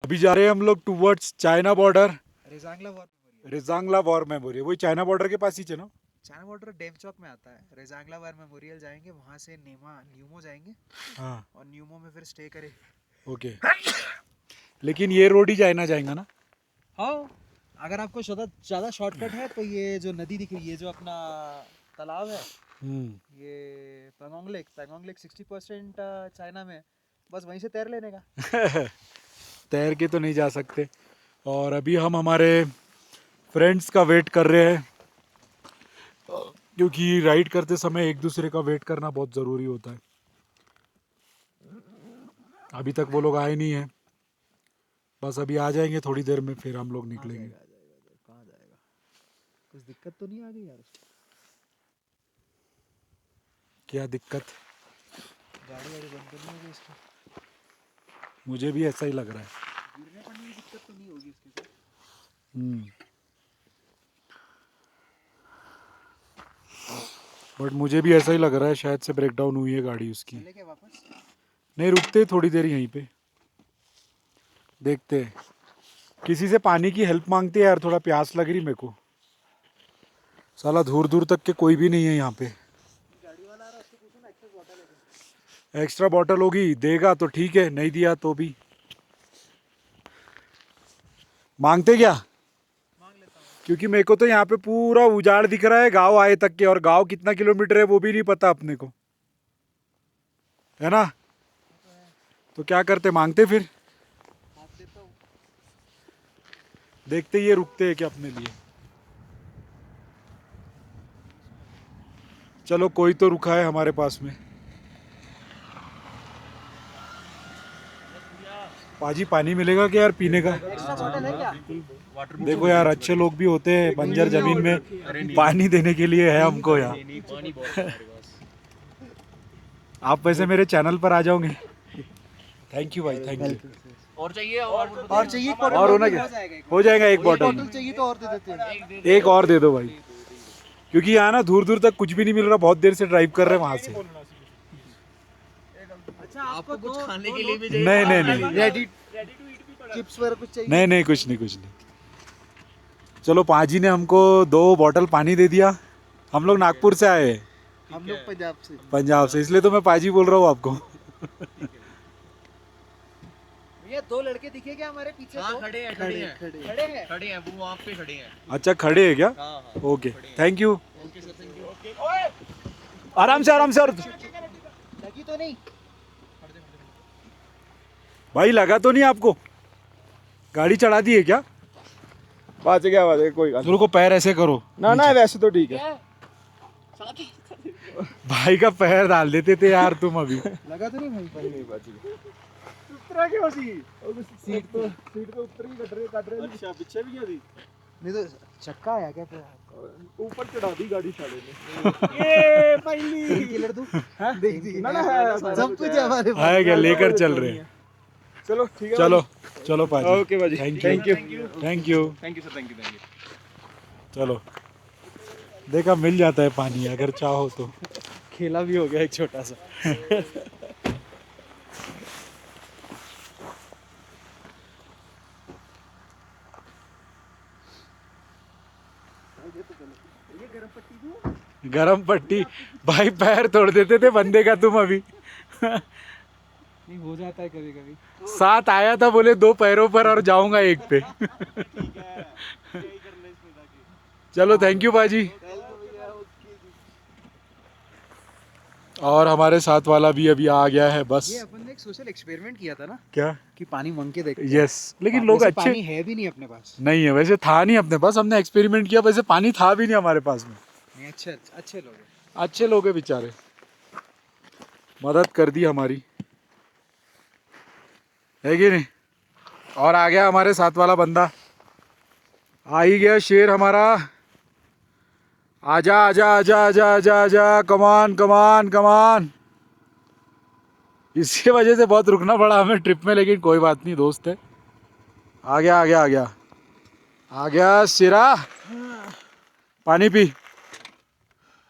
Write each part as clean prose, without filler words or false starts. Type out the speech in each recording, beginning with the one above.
अभी जा रहे हैं हम लोग towards China border, Rezang La war memorial. Rezang La war memorial. वही चाइना बॉर्डर के पास ही है ना? चाइना बॉर्डर डेमचौक में आता है। रेजांगला वॉर मेमोरियल जाएंगे, वहाँ से न्यूमो जाएंगे हाँ और न्यूमो में फिर स्टे करें। ओके। लेकिन ये रोड ही चाइना जाएगा ना? हाँ, अगर आपको ज़्यादा शॉर्टकट है तो ये जो नदी दिख रही है, ये जो अपना तालाब है, ये पैंगोंग लेक 60% चाइना में, बस वहीं से तैर लेने का। तैर के तो नहीं जा सकते। और अभी हम हमारे फ्रेंड्स का वेट कर रहे हैं, क्योंकि राइड करते समय एक दूसरे का वेट करना बहुत ज़रूरी होता है। अभी तक वो लोग आए नहीं हैं, बस अभी आ जाएंगे थोड़ी देर में, फिर हम लोग निकलेंगे। कहाँ जाएगा? कुछ दिक्कत तो नहीं आ गई यार? क्या दिक्कत? गाड़ी वाड़ी बंद तो नहीं होगी इसकी? मुझे भी ऐसा ही लग रहा है। गिरने पड़ने की दिक्कत तो नहीं होगी इसके साथ? बट मुझे भी ऐसा ही लग रहा है, शायद से ब्रेक डाउन हुई है गाड़ी उसकी। चले क्या वापस? नहीं, रुकते थोड़ी देर यहीं पे, देखते हैं। किसी से पानी की हेल्प मांगते हैं यार, थोड़ा प्यास लग रही मेरे को। साला दूर दूर तक के कोई भी नहीं है यहाँ पे। गाड़ी वाला आ रहा है, उसको पूछो ना एक्स्ट्रा बॉटल है। एक्स्ट्रा बॉटल होगी, देगा तो ठीक है, नहीं दिया तो भी मांगते क्या? मांग लेता हूँ। क्योंकि मेरे को तो यहाँ पे पूरा उजाड़ दिख रहा है गांव आए तक के, और गांव कितना किलोमीटर है वो भी नहीं पता अपने को, है ना? तो क्या करते, मांगते फिर? हाथ देता हूँ। देखते ये रुकते हैं क्या अपने लिए। चलो, कोई तो रुका है हमारे पास में। पाजी पानी मिलेगा क्या यार पीने का? एक्स्ट्रा बॉटल है क्या? देखो यार, अच्छे लोग भी होते हैं बंजर जमीन में, पानी देने के लिए है हमको यार। आप वैसे मेरे चैनल पर आ जाओगे? थैंक यू भाई, थैंक यू। और चाहिए? और होना क्या? हो जाएगा, एक बॉटल चाहिए तो और दे देते हैं। एक और दे दो भाई, क्योंकि यहाँ ना दूर दूर तक कुछ भी नहीं मिल रहा, बहुत देर से ड्राइव कर रहे हैं वहाँ से। अच्छा, आपको कुछ खाने के लिए भी नहीं नहीं नहीं रेडी टू ईट भी चिप्स वगैरह कुछ चाहिए? नहीं नहीं, कुछ नहीं कुछ नहीं। चलो, पाजी ने हमको 2 बॉटल पानी दे दिया। हम लोग नागपुर से आए हैं, हम लोग पंजाब से, इसलिए तो मैं पाजी बोल रहा हूँ आपको। भैया 2 लड़के दिखे क्या हमारे पीछे? हाँ, दो खड़े हैं खड़े हैं। वो वहाँ पे खड़े हैं। अच्छा, खड़े हैं क्या? हाँ हाँ, okay, thank you. Okay sir, thank you. आराम से आराम से। और लगी तो नहीं? भाई लगा तो नहीं आपको? गाड़ी चढ़ा दी है क्या? बात है, क्या बात है, कोई रुको, पैर ऐसे करो ना ना, वैसे तो ठीक है। भाई का पैर डाल देते थे यार तुम अभी। लगा तो नहीं भाई? नहीं बात है। उतरा क्यों सी? सीट तो ऊपर ही कट रहे। अच्छा, पीछे भी गया थी? नहीं तो चक्का आया क्या फिर? ऊपर चढ़ा दी गाड़ी साले ने। ये पहली किलर तू देख दी ना ना, सब कुछ है हमारे पास। आया क्या, लेकर चल रहे हैं। चलो ठीक है, चलो चलो पाजी। ओके बाजी, thank thank you you thank you. Sir, thank you. चलो, देखा मिल जाता है पानी अगर चाहो तो। खेला भी हो गया एक छोटा सा। गरम पट्टी भाई, पैर तोड़ देते थे बंदे का तुम अभी। नहीं हो जाता है कभी कभी। साथ आया था, बोले 2 पैरों पर और जाऊंगा एक पे। चलो, थैंक यू बाजी। और हमारे साथ वाला भी अभी आ गया है बस। ये अपन ने एक सोशल एक्सपेरिमेंट किया था ना, क्या? कि पानी मांग के देखते हैं। यस, लेकिन लोग वैसे अच्छे पानी है भी नहीं अपने पास। नहीं है, वैसे था नहीं अपने पास, हमने एक्सपेरिमेंट किया, वैसे पानी था भी नहीं हमारे पास में। नहीं, अच्छे लोग हैं। अच्छे लोग हैं बेचारे, मदद कर दी हमारी, है कि नहीं? और आ गया हमारे साथ वाला बंदा, आ ही गया शेर हमारा। आजा आजा आजा आजा आजा आजा, कमान कमान कमान। इसकी वजह से बहुत रुकना पड़ा हमें ट्रिप में, लेकिन कोई बात नहीं, दोस्त है। आ गया आ गया आ गया आ गया शेरा, पानी पी।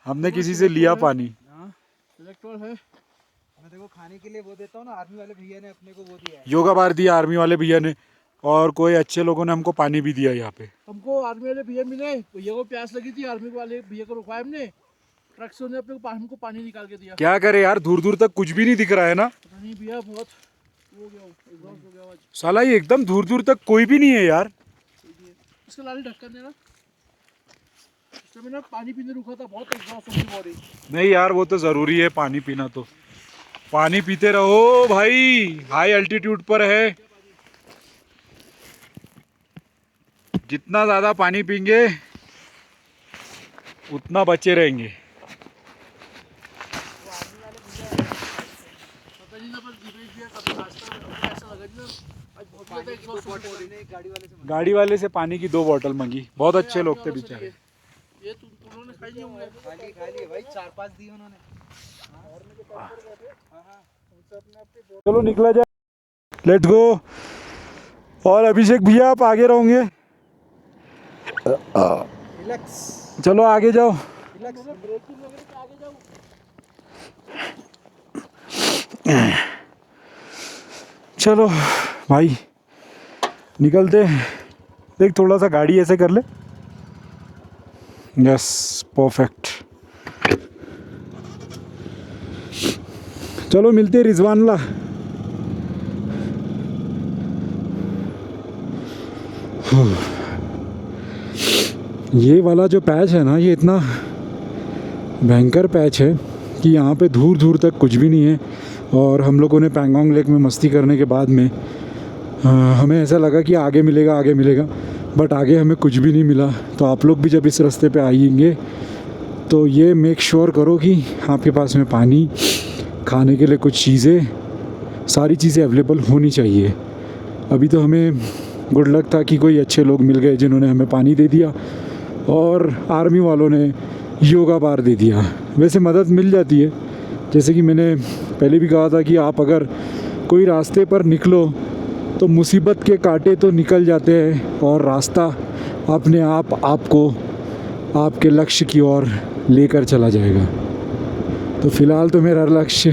हमने किसी से लिया पानी। इलेक्ट्रॉल है, मैं देखो खाने के लिए वो देता हूँ ना, आर्मी वाले भैया ने अपने को वो दिया है। योगा बार दिया आर्मी वाले भैया ने, और कोई अच्छे लोगों ने हमको पानी भी दिया यहाँ पे। हमको आर्मी वाले भैया मिले, भैया को प्यास लगी थी, आर्मी वाले भैया को रुकवाया हमने, ट्रक से उन्हें अपने को हमको पानी निकाल के दिया। क्या करे यार, दूर दूर तक कुछ भी नहीं दिख रहा है ना। पता नहीं भैया, बहुत हो गया, एग्जॉस्ट हो गया आज। साला ये एकदम दूर दूर तक कोई भी नहीं है यार। इसका लाल ढक्कन देना, इस समय ना पानी पीने रुका था, बहुत एग्जॉस्ट हो गई बॉडी। नहीं यार, वो तो जरूरी है पानी पीना, तो पानी पीते रहो भाई, हाई एल्टीट्यूड पर है। जितना ज्यादा पानी पीएंगे उतना बचे रहेंगे। पता नहीं ना, बस दिवेश भैया कभी रास्ता में ऐसा लगा ना, आज बहुत ज्यादा एग्जॉस्ट हो गई बॉडी। गाड़ी वाले से पानी की 2 बॉटल मांगी, बहुत अच्छे लोग थे बेचारे। ये उन्होंने खाई नहीं होंगे। खा लिए भाई, 4-5 दिए उन्होंने। चलो निकला जाए, लेट्स गो। और अभिषेक भैया आप आगे रहोगे, रिलैक्स चलो आगे जाओ। रिलैक्स। चलो भाई निकलते। देख थोड़ा सा गाड़ी ऐसे कर ले, यस परफेक्ट। चलो मिलते रिजवान ला। ये वाला जो पैच है ना, ये इतना भयंकर पैच है कि यहाँ पे दूर दूर तक कुछ भी नहीं है। और हम लोगों ने पैंगोंग लेक में मस्ती करने के बाद में हमें ऐसा लगा कि आगे मिलेगा आगे मिलेगा, बट आगे हमें कुछ भी नहीं मिला। तो आप लोग भी जब इस रास्ते पे आएंगे तो ये मेक श्योर करो कि आपके पास में पानी, खाने के लिए कुछ चीज़ें, सारी चीज़ें अवेलेबल होनी चाहिए। अभी तो हमें गुड लक था कि कोई अच्छे लोग मिल गए जिन्होंने हमें पानी दे दिया, और आर्मी वालों ने योगा बार दे दिया। वैसे मदद मिल जाती है, जैसे कि मैंने पहले भी कहा था कि आप अगर कोई रास्ते पर निकलो तो मुसीबत के कांटे तो निकल जाते हैं और रास्ता अपने आप आपको आपके लक्ष्य की ओर लेकर चला जाएगा। तो फ़िलहाल तो मेरा लक्ष्य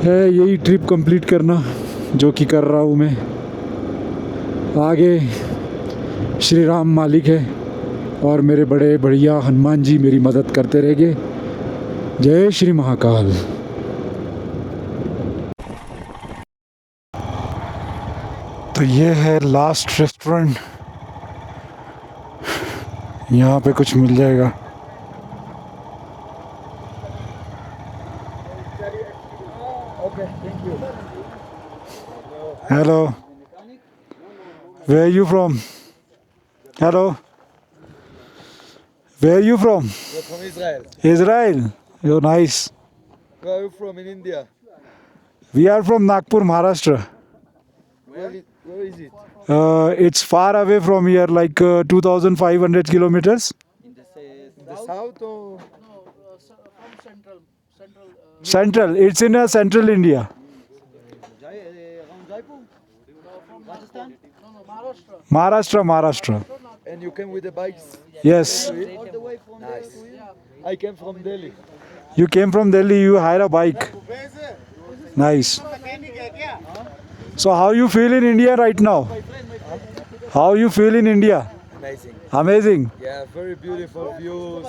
है यही ट्रिप कंप्लीट करना, जो कि कर रहा हूँ मैं। आगे श्री राम मालिक है और मेरे बड़े बढ़िया हनुमान जी मेरी मदद करते रहेंगे। जय श्री महाकाल। तो ये है लास्ट रेस्टोरेंट, यहाँ पे कुछ मिल जाएगा। Hello, where you from? Hello, where you from? We're from Israel. Israel. You're nice. Where are you from in India? We are from Nagpur, Maharashtra. Where is it? It's far away from here, like 2,500 kilometers. In the south or? from central. Central. It's in central India. Around Jaipur? Rajasthan? No, Maharashtra. Maharashtra, Maharashtra. And you came with the bikes? Yes. All the way from there to here? I came from Delhi. You came from Delhi. You hire a bike. Nice. So how you feel in India right now? How you feel in India? Amazing. Amazing. Yeah, very beautiful views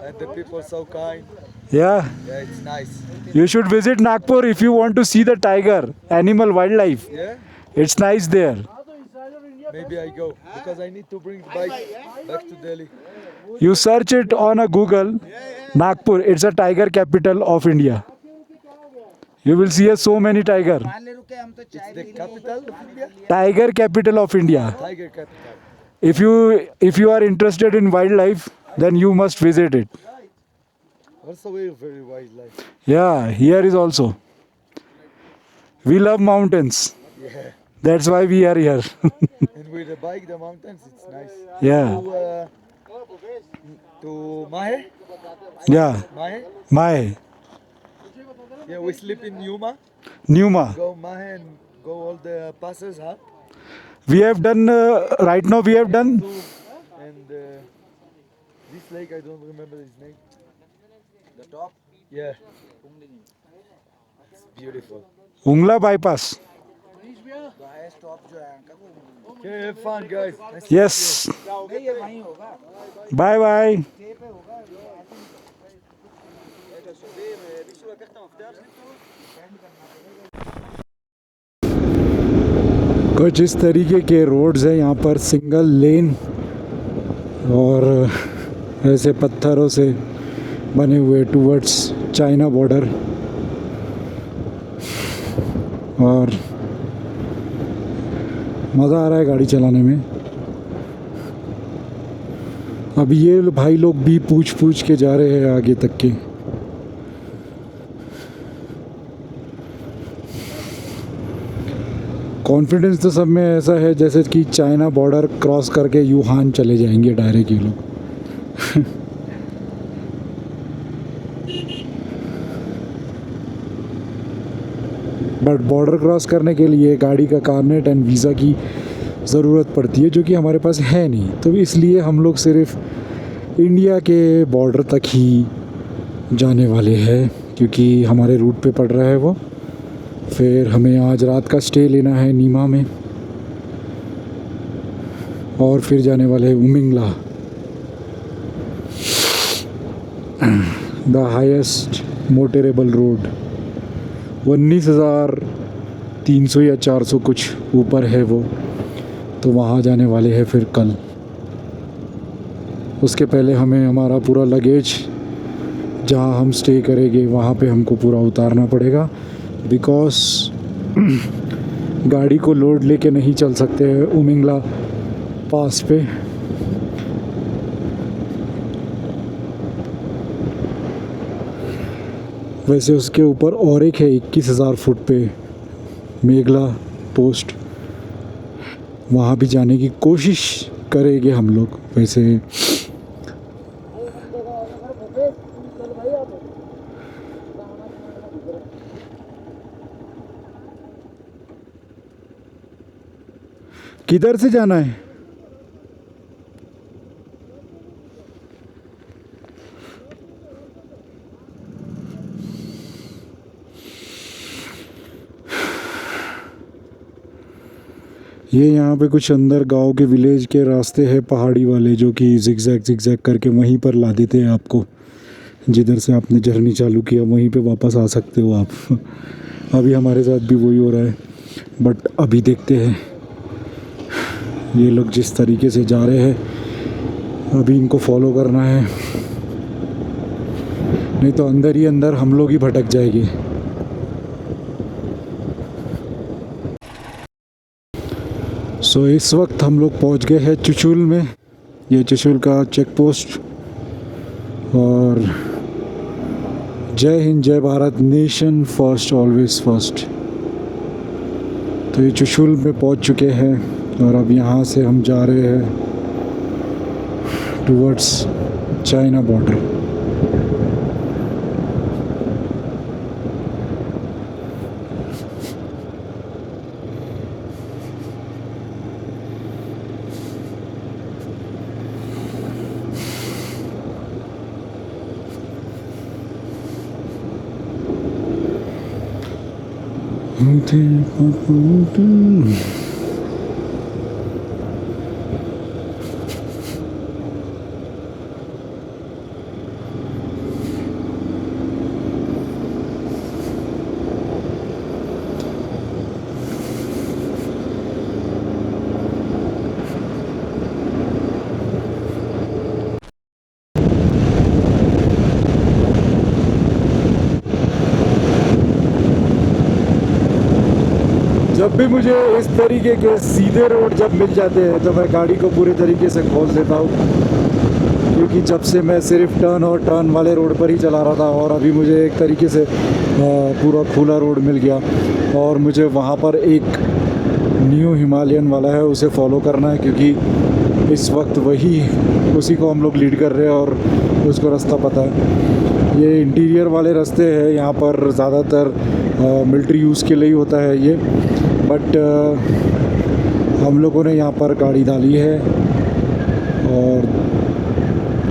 and the people so kind. Yeah. Yeah, it's nice. You should visit Nagpur if you want to see the tiger, animal, wildlife. Yeah? It's nice there. Maybe I go because I need to bring the bike back to Delhi. You search it on a Google, Nagpur. It's a tiger capital of India. You will see so many tiger. It's the capital of India? Tiger capital of India. Tiger capital. If you are interested in wildlife, then you must visit it. Also we're very wildlife. Yeah, here is also. We love mountains. Yeah. That's why we are here. And with the bike, the mountains, it's nice. Yeah. To Mahe? Yeah. Mahe? Mahe. Yeah, we sleep in Yuma. Numa. Go Mahe and go all the passes, huh? We have done, right now we have done. And this lake, I don't remember his name. The top. Yeah. It's beautiful. Ungla bypass. Manish भी गया। Okay, have fun, guys. Yes bye bye. कुछ इस तरीके के roads हैं यहाँ पर, single lane और ऐसे पत्थरों से बने हुए टूवर्ड्स चाइना बॉर्डर। और मज़ा आ रहा है गाड़ी चलाने में। अब ये भाई लोग भी पूछ पूछ के जा रहे हैं आगे तक के। कॉन्फिडेंस तो सब में ऐसा है जैसे कि चाइना बॉर्डर क्रॉस करके यूहान चले जाएंगे डायरेक्ट ये लोग। बट बॉर्डर क्रॉस करने के लिए गाड़ी का कार्नेट एंड वीज़ा की ज़रूरत पड़ती है, जो कि हमारे पास है नहीं। तो इसलिए हम लोग सिर्फ इंडिया के बॉर्डर तक ही जाने वाले हैं, क्योंकि हमारे रूट पे पड़ रहा है वो। फिर हमें आज रात का स्टे लेना है नीमा में और फिर जाने वाले हैं Umlingla, the highest motorable road. 19,300 या 400 कुछ ऊपर है वो। तो वहाँ जाने वाले हैं फिर कल। उसके पहले हमें हमारा पूरा लगेज जहाँ हम स्टे करेंगे वहाँ पे हमको पूरा उतारना पड़ेगा, बिकॉज गाड़ी को लोड लेके नहीं चल सकते हैं उमिंगला पास पे। वैसे उसके ऊपर और एक है 21,000 फुट पे मेघला पोस्ट, वहाँ भी जाने की कोशिश करेंगे हम लोग। वैसे किधर से जाना है? ये यहाँ पे कुछ अंदर गांव के विलेज के रास्ते हैं पहाड़ी वाले, जो कि जिगजैग करके वहीं पर ला देते हैं आपको। जिधर से आपने जर्नी चालू किया वहीं पे वापस आ सकते हो आप। अभी हमारे साथ भी वही हो रहा है। बट अभी देखते हैं ये लोग जिस तरीके से जा रहे हैं, अभी इनको फॉलो करना है, नहीं तो अंदर ही अंदर हम लोग ही भटक जाएंगे। सो इस वक्त हम लोग पहुंच गए हैं चुशुल में। ये चुशुल का चेक पोस्ट। और जय हिंद जय Bharat, nation first always first. तो ये चुशुल में पहुंच चुके हैं और अब यहाँ से हम जा रहे हैं टुवर्ड्स चाइना बॉर्डर। जब भी मुझे इस तरीके के सीधे रोड जब मिल जाते हैं तो मैं गाड़ी को पूरे तरीके से खोल देता हूँ, क्योंकि जब से मैं सिर्फ टर्न और टर्न वाले रोड पर ही चला रहा था और अभी मुझे एक तरीके से पूरा खुला रोड मिल गया और मुझे वहाँ पर एक न्यू हिमालयन वाला है उसे फॉलो करना है, क्योंकि इस वक्त उसी को हम लोग लीड कर रहे हैं और उसको रास्ता पता है। ये इंटीरियर वाले रास्ते हैं, यहाँ पर ज़्यादातर मिलिट्री यूज़ के लिए ही होता है ये। बट हम लोगों ने यहाँ पर गाड़ी डाली है और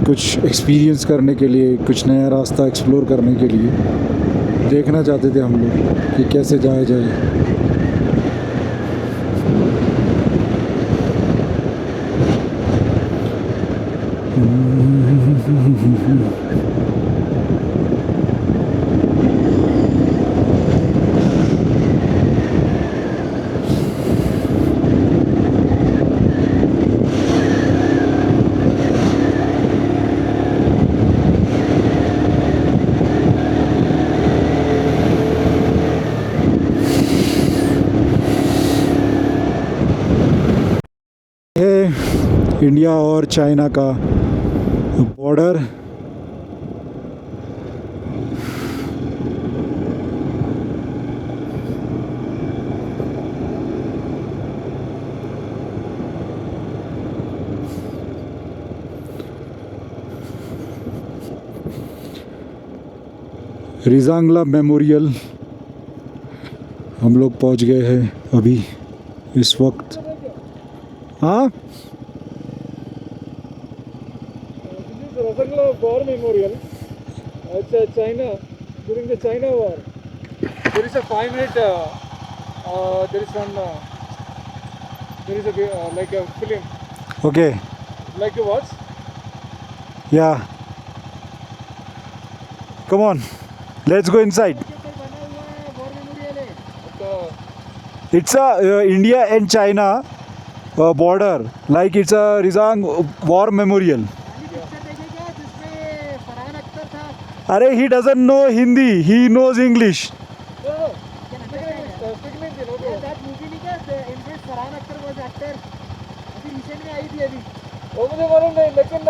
कुछ एक्सपीरियंस करने के लिए, कुछ नया रास्ता एक्सप्लोर करने के लिए देखना चाहते थे हम लोग कि कैसे जाया जाए। है इंडिया और चाइना का बॉर्डर। रिजांगला मेमोरियल हम लोग पहुंच गए हैं अभी इस वक्त। हाँ, War memorial. It's China during the China war. There is a 5 minute. There is one. There is a like a film. Okay, Like to watch. या come on, let's go inside. It's a India and China border, like it's a Rizang War Memorial. अरे he doesn't know Hindi, he knows English. वो मुझे मालूम नहीं, लेकिन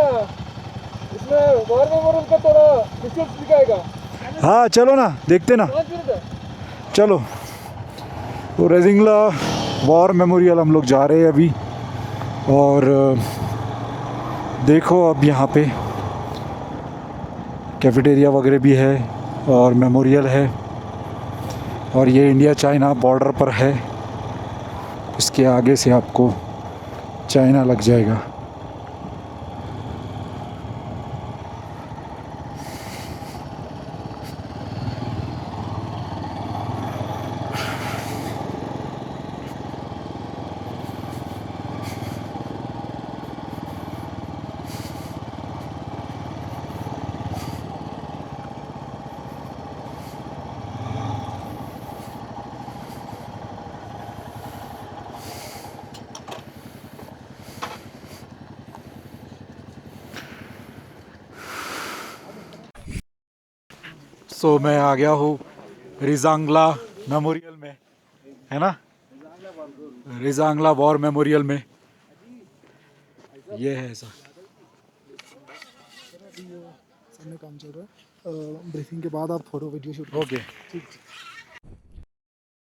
इसमें war memorial का थोड़ा विजुअल्स दिखाएगा। हाँ चलो ना, देखते ना, 5 मिनट है। चलो। तो रेजिंगला वॉर मेमोरियल हम लोग जा रहे हैं अभी। और देखो अब यहाँ पे कैफेटेरिया वगैरह भी है और मेमोरियल है, और ये इंडिया चाइना बॉर्डर पर है। इसके आगे से आपको चाइना लग जाएगा। सो मैं आ गया हूँ रिजांगला मेमोरियल में, है ना, रिजांगला वॉर मेमोरियल में। ये है ऐसा। सामने काम चल रहा है, ब्रीफिंग के बाद आप फोटो वीडियो शूट ओके।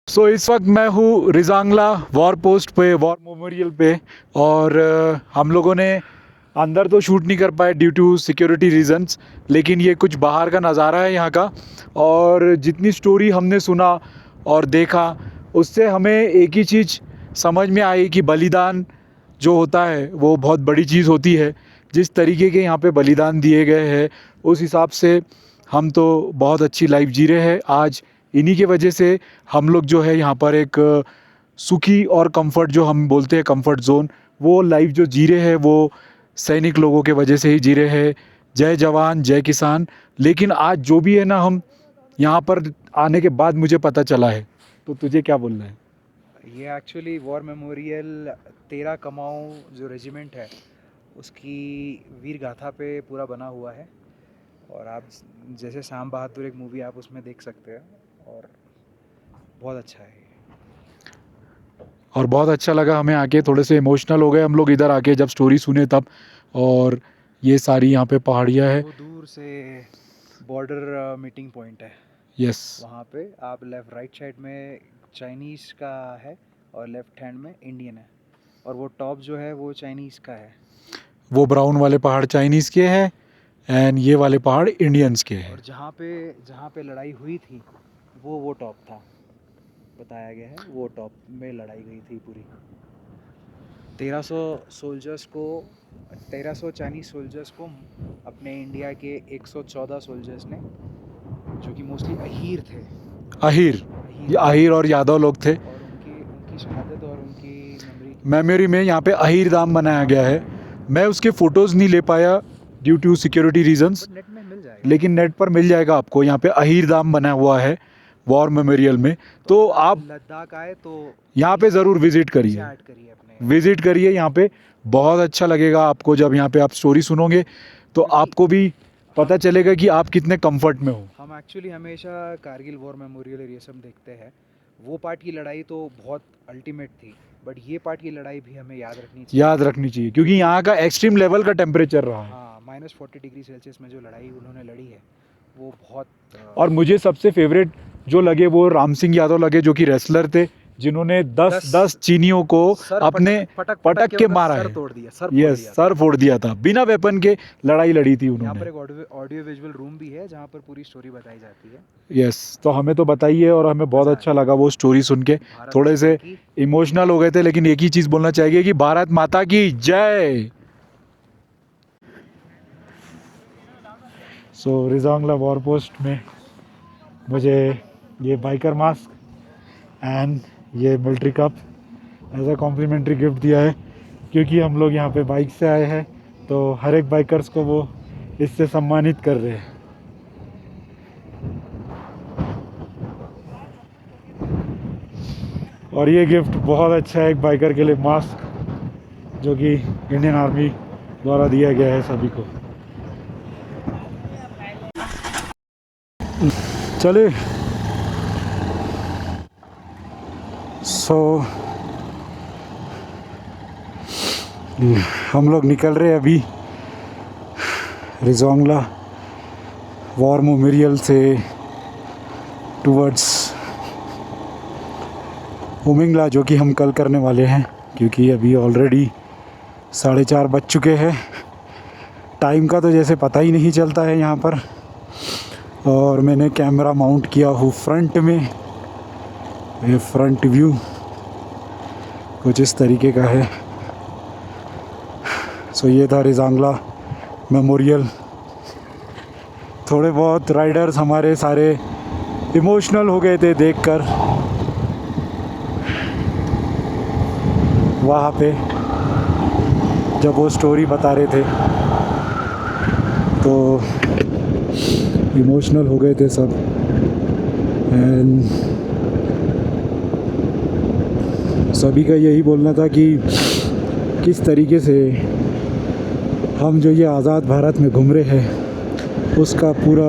सो इस वक्त मैं हूँ रिजांगला वॉर पोस्ट पे, वॉर मेमोरियल पे, और हम लोगों ने अंदर तो शूट नहीं कर पाए ड्यू टू सिक्योरिटी रीजंस, लेकिन ये कुछ बाहर का नज़ारा है यहाँ का। और जितनी स्टोरी हमने सुना और देखा, उससे हमें एक ही चीज़ समझ में आई कि बलिदान जो होता है वो बहुत बड़ी चीज़ होती है। जिस तरीके के यहाँ पे बलिदान दिए गए हैं, उस हिसाब से हम तो बहुत अच्छी लाइफ जी रहे हैं आज। इन्हीं की वजह से हम लोग जो है यहाँ पर एक सुखी और कंफर्ट, जो हम बोलते हैं कंफर्ट जोन, वो लाइफ जो जी रहे हैं वो सैनिक लोगों के वजह से ही जी रहे हैं। जय जवान जय किसान। लेकिन आज जो भी है ना, हम यहाँ पर आने के बाद मुझे पता चला है। तो तुझे क्या बोलना है? ये एक्चुअली वॉर मेमोरियल 13 कमाऊँ जो रेजिमेंट है उसकी वीर गाथा पे पूरा बना हुआ है। और आप जैसे शाम बहादुर एक मूवी आप उसमें देख सकते हैं, और बहुत अच्छा है। और बहुत अच्छा लगा हमें आके, थोड़े से इमोशनल हो गए हम लोग इधर आके जब स्टोरी सुने तब। और ये सारी यहाँ पे पहाड़ियाँ है। वो दूर से बॉर्डर मीटिंग पॉइंट है, यस। वहाँ पे आप लेफ्ट राइट साइड में चाइनीज़ का है और लेफ्ट हैंड में इंडियन है, और वो टॉप जो है वो चाइनीज़ का है। वो ब्राउन वाले पहाड़ चाइनीज़ के हैं एंड ये वाले पहाड़ इंडियंस के हैं। और जहाँ पे लड़ाई हुई थी वो टॉप था, बताया गया है वो टॉप में लड़ाई गई थी पूरी। 1300 चाइनीज़ सोल्जर्स को अपने इंडिया के 114 सोल्जर्स ने, जो कि मोस्टली अहीर थे, अहीर, ये अहीर और यादव लोग थे। और उनकी शहादत और उनकी मेमोरी में यहाँ पे अहीर धाम बनाया गया है। मैं उसके फ़ोटोज़ नहीं ले पाया due to security reasons, net में मिल जाएगा। लेकिन नेट पर मिल जाएगा आपको। यहाँ पे अहीर धाम बना हुआ है वॉर मेमोरियल में। तो आप लद्दाख आए तो यहाँ पे ज़रूर विज़िट करिए, ऐड करिए अपने। विज़िट करिए यहाँ पे। बहुत अच्छा लगेगा आपको जब यहाँ पे आप स्टोरी सुनोगे, तो आपको भी पता चलेगा कि आप कितने कंफर्ट में हो। हम एक्चुअली हमेशा कारगिल वॉर मेमोरियल और ये सब देखते हैं। वो पार्ट की लड़ाई तो बहुत अल्टीमेट थी, बट ये पार्ट की लड़ाई भी हमें याद रखनी चाहिए। याद रखनी चाहिए क्योंकि यहाँ का एक्सट्रीम लेवल का टेम्परेचर रहा है। हाँ, -40 डिग्री सेल्सियस में जो लड़ाई उन्होंने लड़ी है वो बहुत और मुझे सबसे फेवरेट जो लगे वो राम सिंह यादव लगे, जो कि रेसलर थे, जिन्होंने 10 चीनियों को अपने पटक के मारा सर है। तोड़ दिया, सर फोड़ यस, दिया। सर फोड़ दिया था, बिना वेपन के लड़ाई लड़ी थी यहाँ पर उन्होंने। एक ऑडियो विजुअल रूम भी है जहाँ पर पूरी स्टोरी बताई जाती है। यस, तो हमें तो बताइए और हमें बहुत मजा अच्छा लगा वो स्टोरी सुन के। भारत थोड़े माता से की इमोशनल हो गए थे, लेकिन एक ही चीज़ बोलना चाहिए कि भारत माता की जय। सो रिजांगला वॉर पोस्ट में मुझे ये बाइकर मास्क एंड ये military cup as a complimentary gift दिया है, क्योंकि हम लोग यहाँ पे बाइक से आए हैं तो हर एक बाइकर्स को वो इससे सम्मानित कर रहे हैं। और ये गिफ्ट बहुत अच्छा है एक बाइकर के लिए, मास्क, जो कि इंडियन आर्मी द्वारा दिया गया है सभी को। चलिए, हम लोग निकल रहे हैं अभी रिजोंगला वॉर मेमोरियल से टूवर्ड्स उमिंगला, जो कि हम कल करने वाले हैं, क्योंकि अभी ऑलरेडी 4:30 बज चुके हैं। टाइम का तो जैसे पता ही नहीं चलता है यहाँ पर। और मैंने कैमरा माउंट किया हूँ फ्रंट में, ये फ्रंट व्यू कुछ इस तरीके का है। सो ये था रिजांगला मेमोरियल। थोड़े बहुत राइडर्स हमारे सारे इमोशनल हो गए थे देखकर वहाँ पे, जब वो स्टोरी बता रहे थे तो इमोशनल हो गए थे सब। एंड सभी का यही बोलना था कि किस तरीके से हम जो ये आज़ाद भारत में घूम रहे हैं उसका पूरा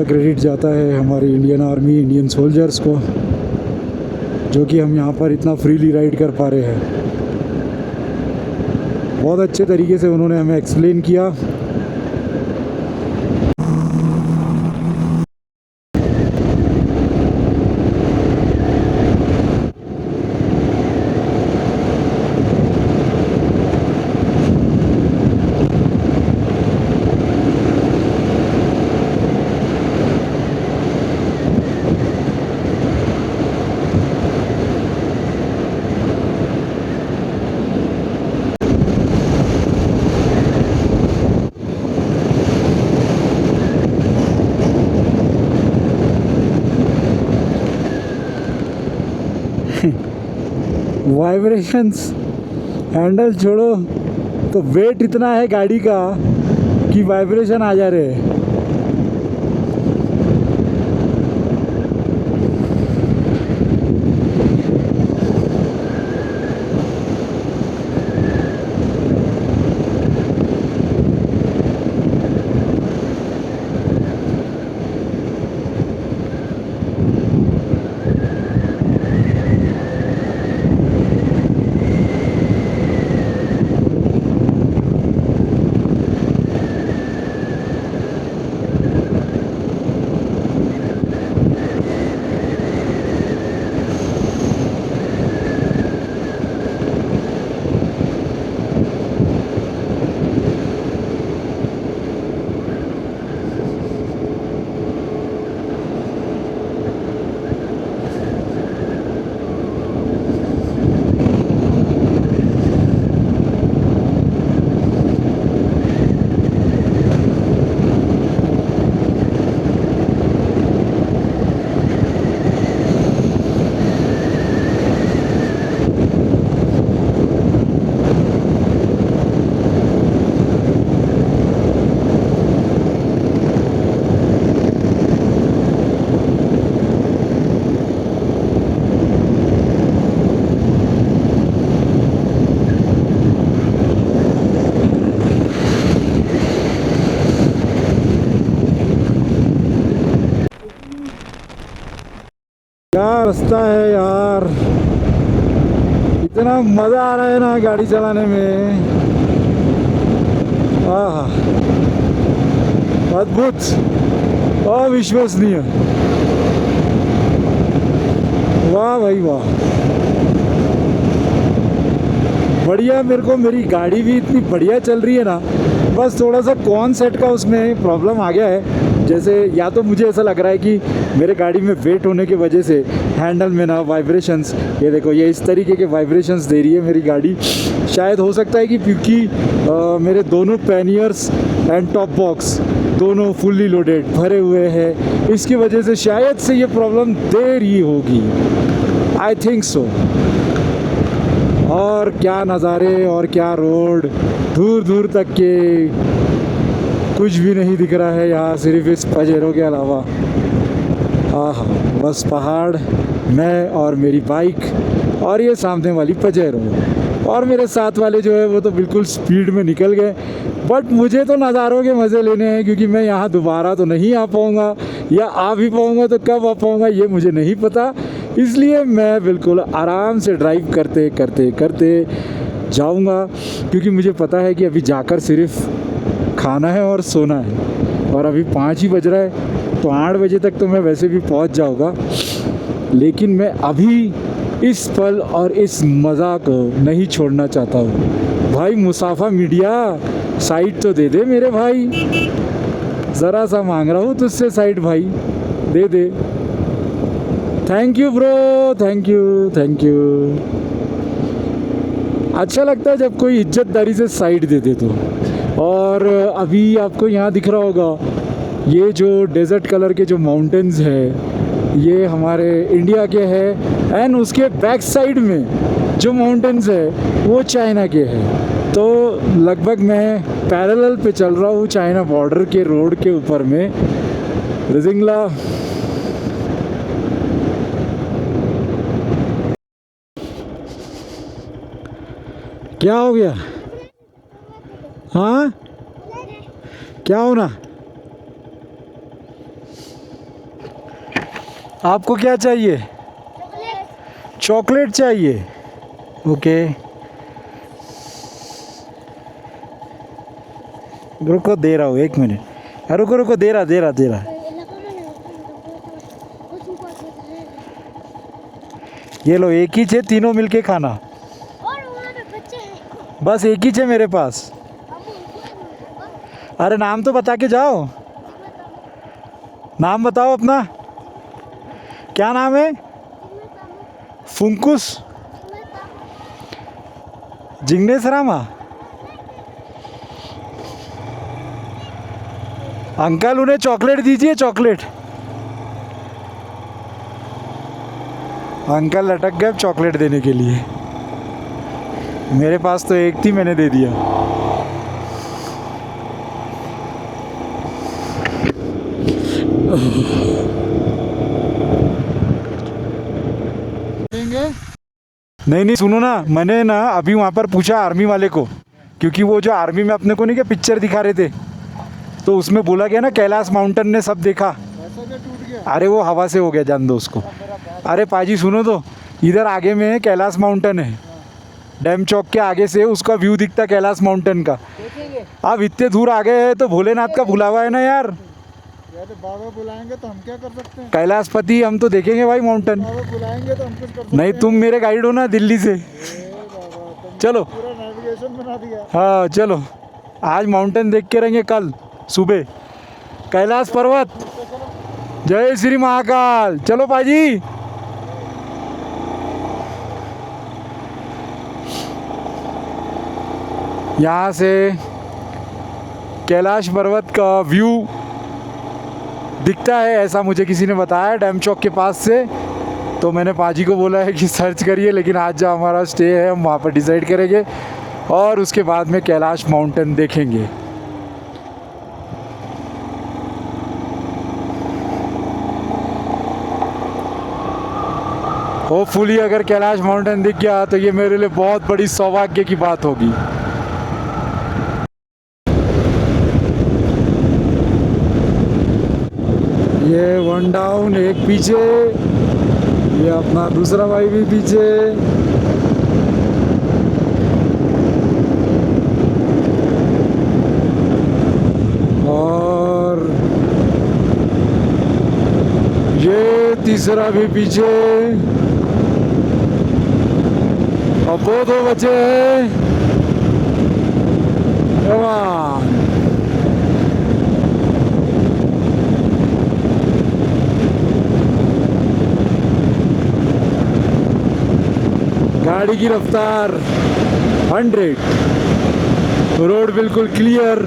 क्रेडिट जाता है हमारी इंडियन आर्मी, इंडियन सोल्जर्स को, जो कि हम यहाँ पर इतना फ्रीली राइड कर पा रहे हैं। बहुत अच्छे तरीके से उन्होंने हमें एक्सप्लेन किया। वाइब्रेशंस, हैंडल छोड़ो तो वेट इतना है गाड़ी का कि वाइब्रेशन आ जा रहे हैं। क्या रास्ता है यार। इतना मज़ा आ रहा है ना गाड़ी चलाने में, आहा, अद्भुत, अविश्वसनीय, वाह भाई वाह, बढ़िया। मेरे को मेरी गाड़ी भी इतनी बढ़िया चल रही है ना, बस थोड़ा सा कौन सेट का उसमें प्रॉब्लम आ गया है। जैसे या तो मुझे ऐसा लग रहा है कि मेरे गाड़ी में वेट होने की वजह से हैंडल में ना वाइब्रेशंस, ये देखो ये इस तरीके के वाइब्रेशंस दे रही है मेरी गाड़ी। शायद हो सकता है कि क्योंकि मेरे दोनों पैनियर्स एंड टॉप बॉक्स दोनों फुल्ली लोडेड भरे हुए हैं, इसकी वजह से शायद से ये प्रॉब्लम दे रही होगी, आई थिंक सो। और क्या नज़ारे और क्या रोड, दूर दूर तक के कुछ भी नहीं दिख रहा है यहाँ, सिर्फ इस पजेरों के अलावा। आहा, बस पहाड़, मैं और मेरी बाइक और ये सामने वाली पजेरो, और मेरे साथ वाले जो है वो तो बिल्कुल स्पीड में निकल गए। बट मुझे तो नज़ारों के मज़े लेने हैं, क्योंकि मैं यहाँ दोबारा तो नहीं आ पाऊँगा, या आ भी पाऊँगा तो कब आ पाऊँगा ये मुझे नहीं पता। इसलिए मैं बिल्कुल आराम से ड्राइव करते करते करते जाऊँगा, क्योंकि मुझे पता है कि अभी जाकर सिर्फ खाना है और सोना है, और अभी 5 ही बज रहा है, तो 8 बजे तक तो मैं वैसे भी पहुंच जाऊंगा। लेकिन मैं अभी इस पल और इस मज़ा को नहीं छोड़ना चाहता हूँ। भाई मुसाफा मीडिया, साइड तो दे दे मेरे भाई, ज़रा सा मांग रहा हूँ तुझसे साइड भाई, दे दे। Thank you bro, thank you thank you. अच्छा लगता है जब कोई इज्जतदारी से साइड दे दे तो। और अभी आपको यहाँ दिख रहा होगा ये जो डेजर्ट कलर के जो माउंटेन्स है, ये हमारे इंडिया के हैं, एंड उसके बैक साइड में जो माउंटेन्स है वो चाइना के हैं। तो लगभग मैं पैरेलल पे चल रहा हूँ चाइना बॉर्डर के रोड के ऊपर में। रिजिंगला क्या हो गया? हाँ क्या होना? आपको क्या चाहिए? चॉकलेट चाहिए, ओके। रुको दे रहा हूँ, 1 मिनट, रुको रुको, दे रहा। ये लो, एक ही छे, तीनों मिलके खाना। बस एक ही छे मेरे पास। अरे नाम तो बता के जाओ, नाम बताओ अपना, क्या नाम है? फुंकुस जिग्नेश रामा। अंकल उन्हें चॉकलेट दीजिए, चॉकलेट। अंकल लटक गए चॉकलेट देने के लिए। मेरे पास तो एक थी, मैंने दे दिया। नहीं सुनो ना, मैंने ना अभी वहाँ पर पूछा आर्मी वाले को, क्योंकि वो जो आर्मी में अपने को नहीं क्या पिक्चर दिखा रहे थे, तो उसमें बोला गया ना कैलाश माउंटेन ने सब देखा। अरे वो हवा से हो गया, जान दो उसको। अरे पाजी सुनो तो, इधर आगे में कैलाश माउंटेन है, डैम चौक के आगे से उसका व्यू दिखता कैलाश माउंटेन का। अब इतने दूर आ गए हैं तो भोलेनाथ का बुलावा है ना यार। बाबा बुलाएंगे तो हम क्या कर सकते हैं? कैलाशपति हम तो देखेंगे भाई माउंटेन। बाबा बुलाएंगे तो हम कुछ कर सकते नहीं, तुम मेरे गाइड हो ना दिल्ली से। चलो पूरा नेविगेशन बना दिया। हाँ चलो, आज माउंटेन देख के रहेंगे, कल सुबह कैलाश पर्वत। जय श्री महाकाल। चलो पाजी। यहाँ से कैलाश पर्वत का व्यू दिखता है, ऐसा मुझे किसी ने बताया डैम चौक के पास से। तो मैंने पाजी को बोला है कि सर्च करिए, लेकिन आज जहाँ हमारा स्टे है हम वहाँ पर डिसाइड करेंगे और उसके बाद में कैलाश माउंटेन देखेंगे। होपफुली अगर कैलाश माउंटेन दिख गया तो ये मेरे लिए बहुत बड़ी सौभाग्य की बात होगी। ये 1 डाउन, एक पीछे, ये अपना दूसरा भाई भी पीछे। तीसरा भी पीछे, अब वो दो बचे हैं। Come on. गाड़ी की रफ्तार 100, रोड बिल्कुल क्लियर।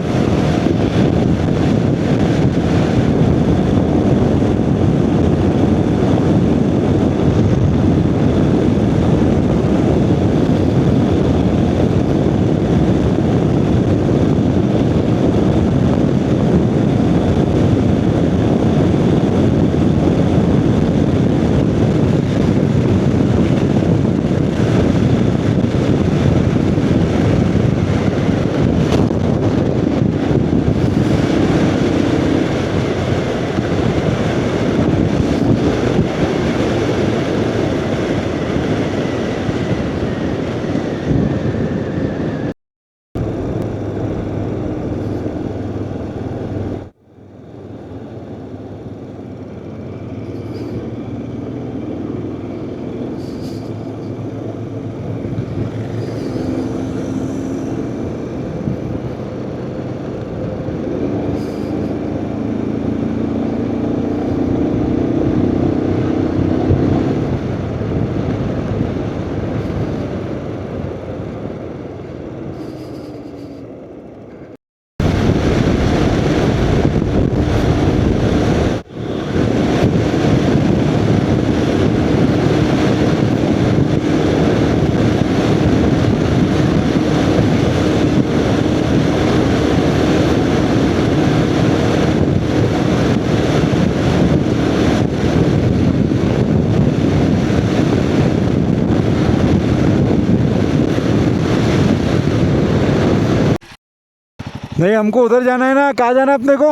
नहीं, हमको उधर जाना है ना। कहाँ जाना है अपने को?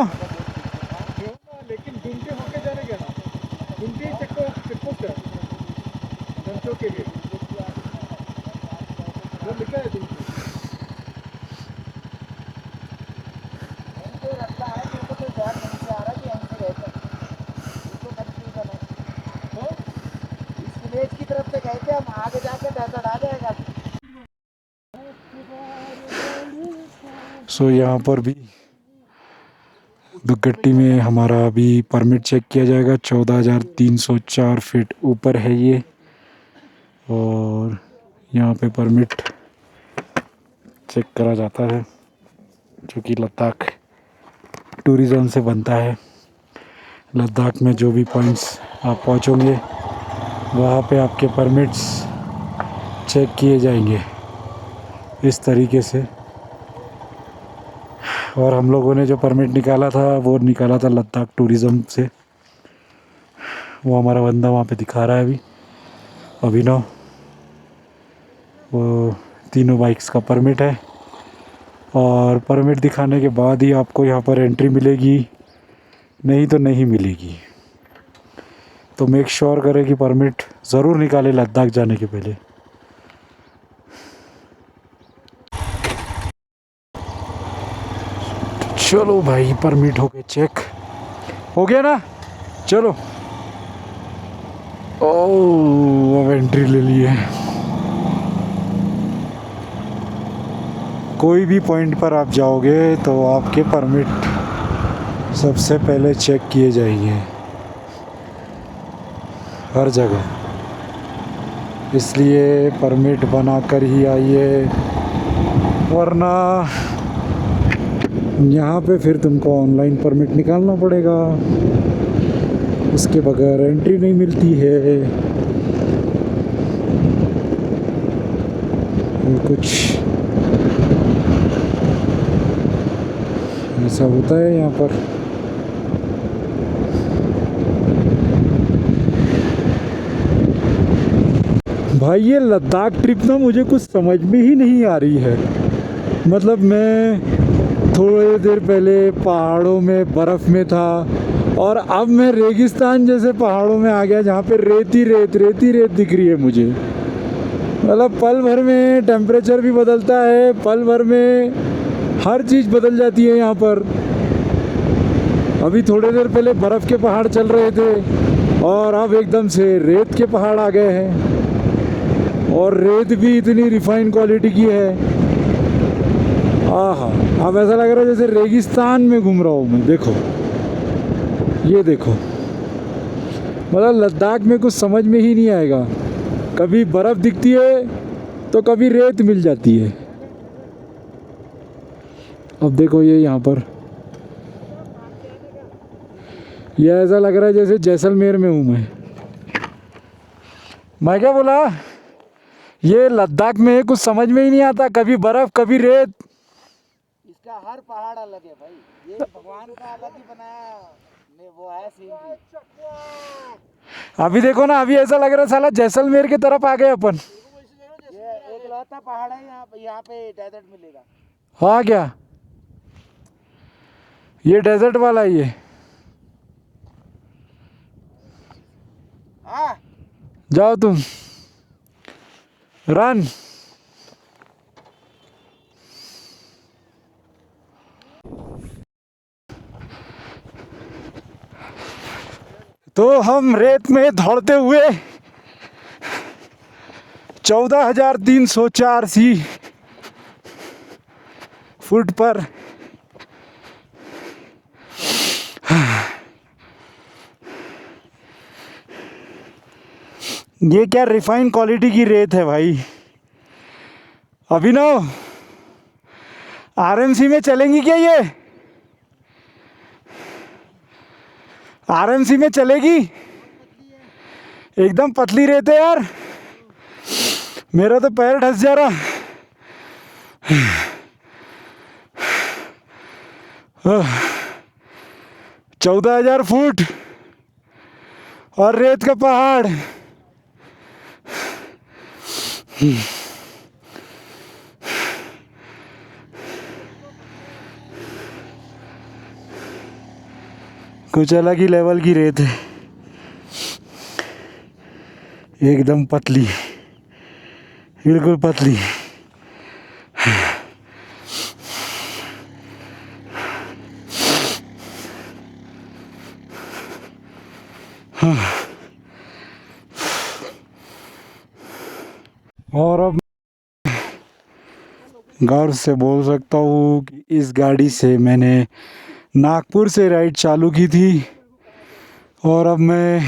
लेकिन दुमके होके जाने का ना, दुमके चेकपोस्ट है घंटों के लिए, वो लिखा है दुमके। हमको लगता है कि तो ध्यान नहीं से आ रहा कि हम से रहते हैं, तो कंफ्यूजन है। तो इस विलेज की तरफ से गए थे हम, आगे जाकर डेजर्ट आ जाएगा। सो यहाँ पर भी दुगट्टी में हमारा अभी परमिट चेक किया जाएगा। 14,304 फीट ऊपर है ये, और यहाँ पे परमिट चेक करा जाता है, जो कि लद्दाख टूरिज़्म से बनता है। लद्दाख में जो भी पॉइंट्स आप पहुँचोगे वहाँ पे आपके परमिट्स चेक किए जाएंगे इस तरीके से। और हम लोगों ने जो परमिट निकाला था वो निकाला था लद्दाख टूरिज़्म से। वो हमारा बंदा वहाँ पे दिखा रहा है अभी, अभिनव। वो तीनों बाइक्स का परमिट है, और परमिट दिखाने के बाद ही आपको यहाँ पर एंट्री मिलेगी, नहीं तो नहीं मिलेगी। तो मेक श्योर करें कि परमिट ज़रूर निकालें लद्दाख जाने के पहले। चलो भाई, परमिट हो गए चेक, हो गया ना। चलो, ओह अब एंट्री ले लिए। कोई भी पॉइंट पर आप जाओगे तो आपके परमिट सबसे पहले चेक किए जाएंगे, हर जगह। इसलिए परमिट बना कर ही आइए, वरना यहाँ पे फिर तुमको ऑनलाइन परमिट निकालना पड़ेगा, उसके बगैर एंट्री नहीं मिलती है। ये कुछ ऐसा होता है यहाँ पर। भाई ये लद्दाख ट्रिप ना मुझे कुछ समझ में ही नहीं आ रही है। मतलब मैं थोड़ी देर पहले पहाड़ों में बर्फ़ में था, और अब मैं रेगिस्तान जैसे पहाड़ों में आ गया, जहाँ पे रेत ही रेत दिख रही है मुझे। मतलब पल भर में टेम्परेचर भी बदलता है, पल भर में हर चीज़ बदल जाती है यहाँ पर। अभी थोड़ी देर पहले बर्फ़ के पहाड़ चल रहे थे, और अब एकदम से रेत के पहाड़ आ गए हैं और रेत भी इतनी रिफाइन क्वालिटी की है। आहा, अब ऐसा लग रहा है जैसे रेगिस्तान में घूम रहा हूँ मैं। देखो, ये देखो, मतलब लद्दाख में कुछ समझ में ही नहीं आएगा, कभी बर्फ़ दिखती है तो कभी रेत मिल जाती है। अब देखो ये यहाँ पर, ये ऐसा लग रहा है जैसे जैसलमेर में हूँ मैं क्या बोला, ये लद्दाख में कुछ समझ में ही नहीं आता, कभी बर्फ़ कभी रेत। इसका हर पहाड़ अलग है भाई, ये भगवान का अलग ही बनाया ने वो है सीनरी। अभी देखो ना, अभी ऐसा लग रहा है साला जैसलमेर की तरफ आ गए अपन। ये एक लौता पहाड़ है यहाँ पे डेजर्ट मिलेगा। हाँ क्या, ये डेजर्ट वाला ही है। हाँ जाओ तुम, रन। तो हम रेत में दौड़ते हुए 14,304 फुट पर ये क्या रिफाइन क्वालिटी की रेत है भाई। अभिनव, आरएमसी में चलेंगी क्या ये? आरएमसी में चलेगी? एकदम पतली रेत है यार, मेरा तो पैर ढस जा रहा। 14,000 फुट और रेत का पहाड़। कुछ अलग ही लेवल की रेत है, एकदम पतली, बिल्कुल पतली। और अब गौर से बोल सकता हूँ कि इस गाड़ी से मैंने नागपुर से राइड चालू की थी और अब मैं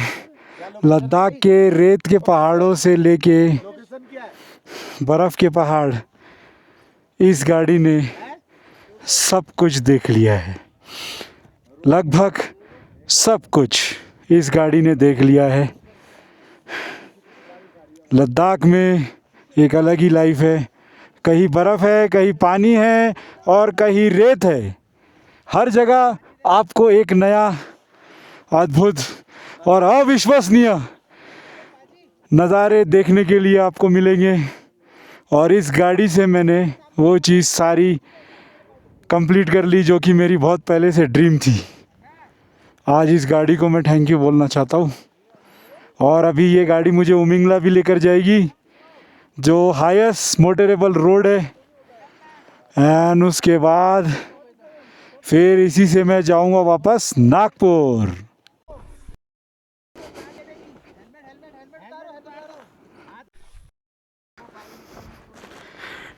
लद्दाख के रेत के पहाड़ों से लेके बर्फ़ के पहाड़, इस गाड़ी ने सब कुछ देख लिया है। लगभग सब कुछ इस गाड़ी ने देख लिया है। लद्दाख में एक अलग ही लाइफ है, कहीं बर्फ़ है, कहीं पानी है और कहीं रेत है। हर जगह आपको एक नया, अद्भुत और अविश्वसनीय नज़ारे देखने के लिए आपको मिलेंगे। और इस गाड़ी से मैंने वो चीज़ सारी कंप्लीट कर ली जो कि मेरी बहुत पहले से ड्रीम थी। आज इस गाड़ी को मैं थैंक यू बोलना चाहता हूँ। और अभी ये गाड़ी मुझे उमिंगला भी लेकर जाएगी, जो हाईएस्ट मोटरेबल रोड है। एंड उसके बाद फिर इसी से मैं जाऊंगा वापस नागपुर।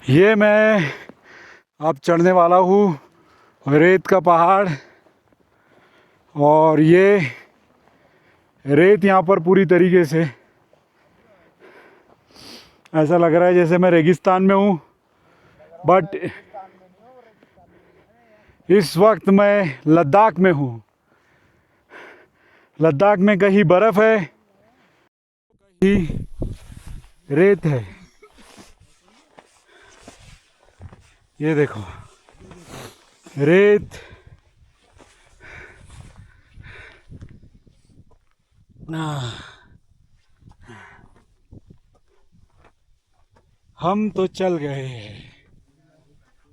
ये मैं अब चढ़ने वाला हूँ रेत का पहाड़, और ये रेत यहाँ पर पूरी तरीके से ऐसा लग रहा है जैसे मैं रेगिस्तान में हूँ। बट इस वक्त मैं लद्दाख में हूँ। लद्दाख में कहीं बर्फ़ है, कहीं रेत है। ये देखो रेत, हम तो चल गए हैं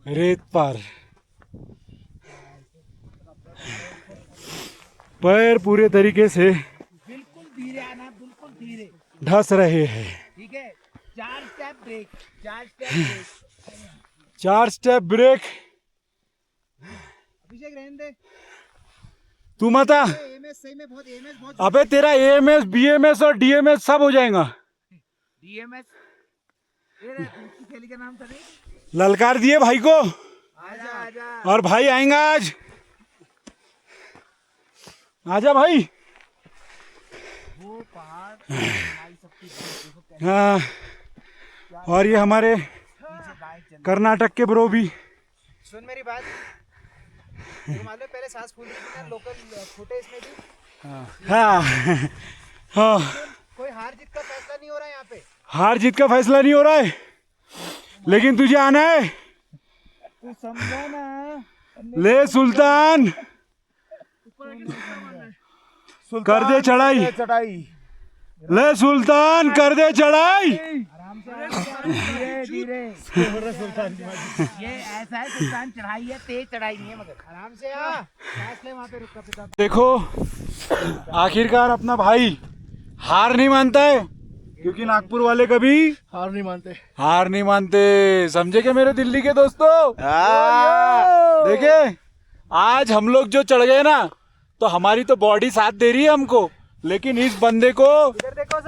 रेत पर। पैर पूरे तरीके से बिल्कुल धीरे आना, बिल्कुल धीरे, ढस रहे हैं। ठीक है। 4 step break, 4 step break. 4 step break. Abhishek रहने दे। तू मत आ। एएमएस सही में बहुत एएमएस बहुत अबे तेरा एएमएस बीएमएस और डीएमएस सब हो जाएगा। डीएमएस ये दूसरी थैली का नाम था नहीं। ललकार दिए भाई को आजा आजा और भाई आएंगा आज। आजा भाई। वो पहाड़ हमारी सबकी देखो हाँ, और ये हमारे पीछे गाय चल कर्नाटक के ब्रो भी। सुन मेरी बात, तेरे को मालूम है पहले सांस फूल रही थी ना लोकल छोटे इसमें भी। हाँ हाँ, कोई हार जीत का फैसला नहीं हो रहा है यहाँ पे। हार जीत का फैसला नहीं हो रहा है, लेकिन तुझे आना है। तू समझा ना। ले सुल्तान, कर दे चढ़ाई। ले सुल्तान, कर दे चढ़ाई। आराम से धीरे धीरे ये ऐसा है सुल्तान चढ़ाई है, तेज चढ़ाई नहीं है मगर आराम से आ, सांस ले वहाँ पे रुक कर। देखो, आखिरकार अपना भाई हार नहीं मानता है, क्योंकि नागपुर वाले कभी हार नहीं मानते। हार नहीं मानते। समझे क्या मेरे दिल्ली के दोस्तों? देखे, आज हम लोग जो चढ़ गए ना, तो हमारी तो बॉडी साथ दे रही है हमको, लेकिन इस बंदे को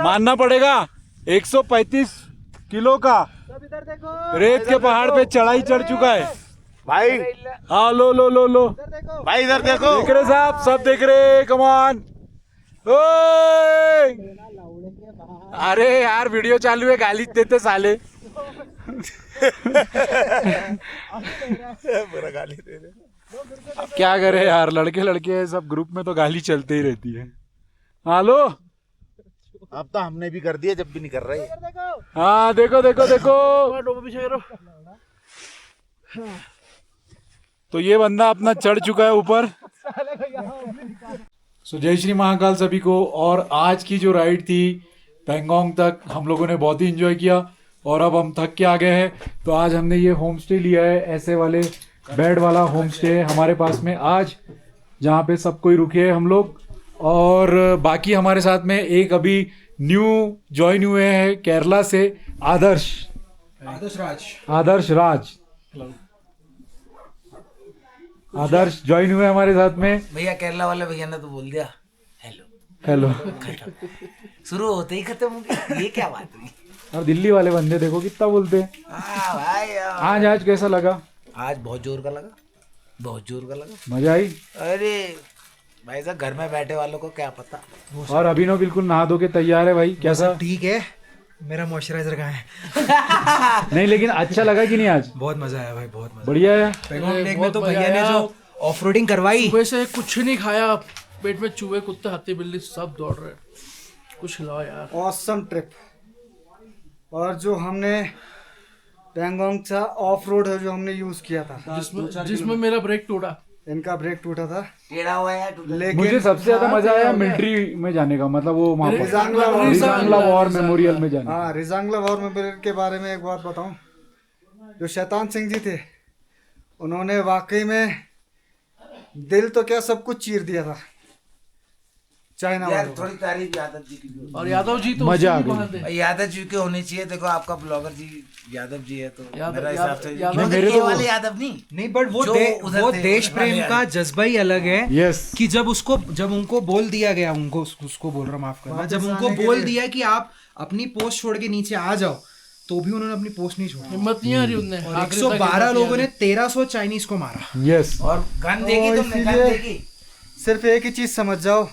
मानना पड़ेगा। 135 किलो का सब इधर देखो, रेत के पहाड़ पे चढ़ाई चढ़ चुका है भाई हाँ। लो लो लो लो, इधर देखो। भाई इधर देखो। देख रहे साहब, सब देख रहे। कमान, ओए अरे यार वीडियो चालू है, गाली देते साले। पूरा गाली दे रहे। अब क्या करे यार, लड़के लड़के सब ग्रुप में तो गाली चलते ही रहती है। हेलो, अब तो हमने भी कर दिया, जब भी नहीं कर रहे। इधर देखो। हाँ देखो देखो देखो। डोबा पीछे करो। तो ये बंदा अपना चढ़ चुका है ऊपर। सो जय श्री महाकाल सभी को। और आज की जो राइड थी पैंगोंग तक, हम लोगों ने बहुत ही एंजॉय किया। और अब हम थक के आ गए हैं, तो आज हमने ये होम स्टे लिया है, ऐसे वाले बेड वाला होम स्टे हमारे पास में आज, जहाँ पे सब कोई रुके हैं हम लोग। और बाकी हमारे साथ में एक अभी न्यू ज्वाइन हुए हैं केरला से, आदर्श राज आदर्श ज्वाइन हुए हमारे साथ में। भैया केरला वाले भैया ने तो बोल दिया हेलो हेलो। शुरू होते ही खत्म हो गया, ये क्या बात हुई। और दिल्ली वाले बंदे देखो कितना बोलते हैं। भाई आज कैसा लगा? आज बहुत जोर का लगा, बहुत जोर का लगा, मजा आई। अरे भाई साहब घर में बैठे वालों को क्या पता। और अभिनव बिल्कुल नहा धो के तैयार है भाई, कैसा? ठीक है, मेरा मॉइस्चराइजर कहाँ है? नहीं लेकिन अच्छा लगा कि नहीं आज? बहुत मजा आया भाई, बहुत मजा। बढ़िया है। पैंगोंग लेक में तो भैया ने जो ऑफ रोडिंग करवाई, सुबह से कुछ नहीं खाया, पेट में चूहे कुत्ते हाथी बिल्ली सब दौड़ रहे। कुछ खिलाओ यार। Awesome trip. और जो हमने पैंगोंग का ऑफ रोड है जो हमने यूज किया था, जिसमें मेरा ब्रेक टूटा। इनका ब्रेक टूटा था, टेढ़ा हुआ है टूटा। लेकिन मुझे सबसे ज्यादा मजा आया मिलिट्री में जाने का, मतलब वो वहाँ पर रिजांगला वॉर मेमोरियल में जाने। हाँ, रिजांगला वॉर मेमोरियल के बारे में एक बात बताऊं। जो शैतान सिंह जी थे, उन्होंने वाकई में दिल तो क्या सब कुछ चीर दिया था चाइना यार वालों का। थोड़ी तारीफ यादव जी की भी होनी और यादव जी तो मजा आ उसी की गई। बात है। चाहिए। यादव जी की होनी चाहिए। देखो आपका ब्लॉगर जी यादव जी है, तो मेरा हिसाब से यादव- मगर मेरे ये तो- वाले यादव नहीं। नहीं बट वो जो उधर वो थे, देश उधर वाले प्रेम का यार। जज्बा ही अलग है। यस। कि जब उनको बोल दिया गया, उसको बोल रहा हूँ, माफ करना, जब उनको आने के बोल लिए। दिया कि आप अपनी पोस्ट छोड़ के नीचे आ जाओ, तो भी उन्होंने अपनी पोस्ट नहीं छोड़ी। हिम्मत नहीं आ रही उनने। और आखिरी तक 112 हिम्मत लोगों नहीं ने 1300 चाइनीज को मारा। यस। और गन देगी तो तुमने, गन इसीलिए- देगी। सिर्फ एक ही चीज समझ जाओ,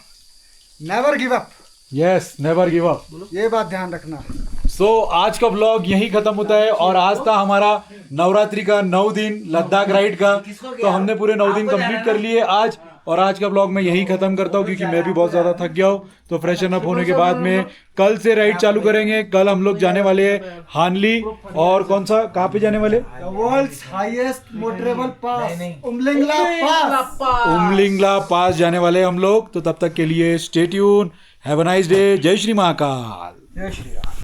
never give up. Yes, never give up. ये बात ध्यान रखना। सो आज का ब्लॉग यही खत्म होता है। और आज था हमारा नवरात्रि का 9 दिन लद्दाख राइड का, तो हमने पूरे 9 दिन कंप्लीट कर लिए आज। और आज का ब्लॉग मैं यही खत्म करता हूँ, क्योंकि मैं भी बहुत ज्यादा थक गया हूँ। तो फ्रेशन अप होने के बाद में कल से राइड चालू करेंगे। कल हम लोग जाने वाले हैं हानली, और कौन सा, कहाँ पे जाने वाले? World's highest motorable pass, Umlingla pass. Umlingla pass जाने वाले हैं हम लोग। तो तब तक के लिए stay tune, have a nice day. जय श्री महाकाल। जय श्री राम।